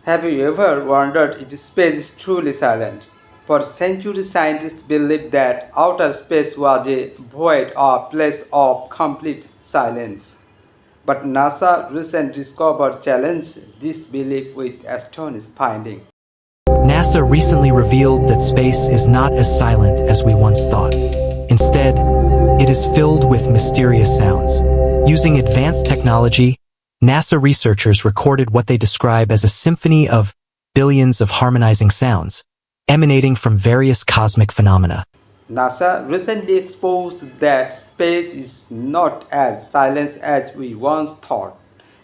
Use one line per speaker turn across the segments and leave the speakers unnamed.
Have you ever wondered if space is truly silent? For centuries, scientists believed that outer space was a void or place of complete silence. But NASA recent discovery challenged this belief with astonishing findings.
NASA recently revealed that space is not as silent as we once thought. Instead, it is filled with mysterious sounds. Using advanced technology, NASA researchers recorded what they describe as a symphony of billions of harmonizing sounds, emanating from various cosmic phenomena.
NASA recently exposed that space is not as silent as we once thought.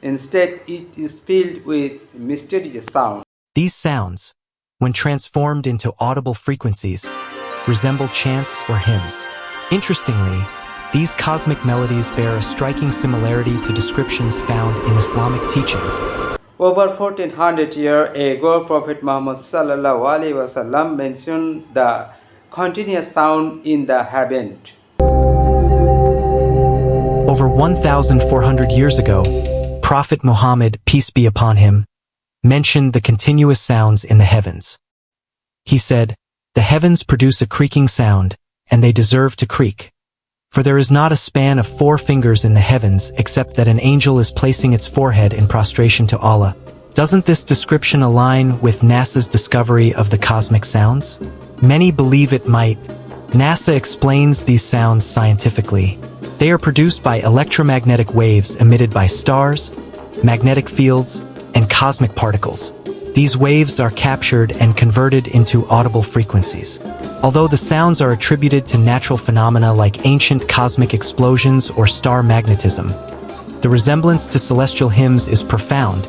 Instead, it is filled with mysterious sounds.
These sounds, when transformed into audible frequencies, resemble chants or hymns. Interestingly, these cosmic melodies bear a striking similarity to descriptions found in Islamic teachings.
Over 1400 years ago, Prophet Muhammad ﷺ mentioned the continuous sound in the heavens.
Over 1,400 years ago, Prophet Muhammad, peace be upon him, mentioned the continuous sounds in the heavens. He said, "The heavens produce a creaking sound, and they deserve to creak. For there is not a span of 4 fingers in the heavens except that an angel is placing its forehead in prostration to Allah." Doesn't this description align with NASA's discovery of the cosmic sounds? Many believe it might. NASA explains these sounds scientifically. They are produced by electromagnetic waves emitted by stars, magnetic fields, and cosmic particles. These waves are captured and converted into audible frequencies. Although the sounds are attributed to natural phenomena like ancient cosmic explosions or star magnetism, the resemblance to celestial hymns is profound.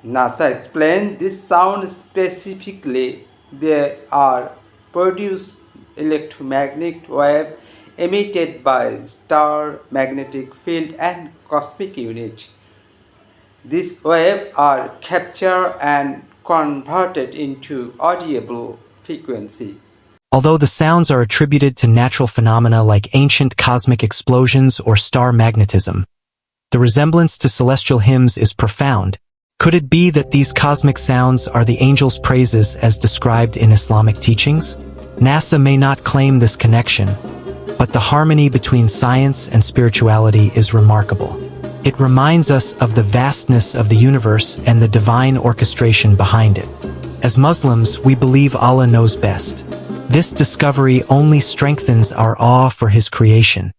NASA explained this sound specifically. They are produced electromagnetic waves emitted by star magnetic field and cosmic unit. These waves are captured and converted into audible frequency.
Although the sounds are attributed to natural phenomena like ancient cosmic explosions or star magnetism, the resemblance to celestial hymns is profound. Could it be that these cosmic sounds are the angels' praises as described in Islamic teachings? NASA may not claim this connection, but the harmony between science and spirituality is remarkable. It reminds us of the vastness of the universe and the divine orchestration behind it. As Muslims, we believe Allah knows best. This discovery only strengthens our awe for His creation.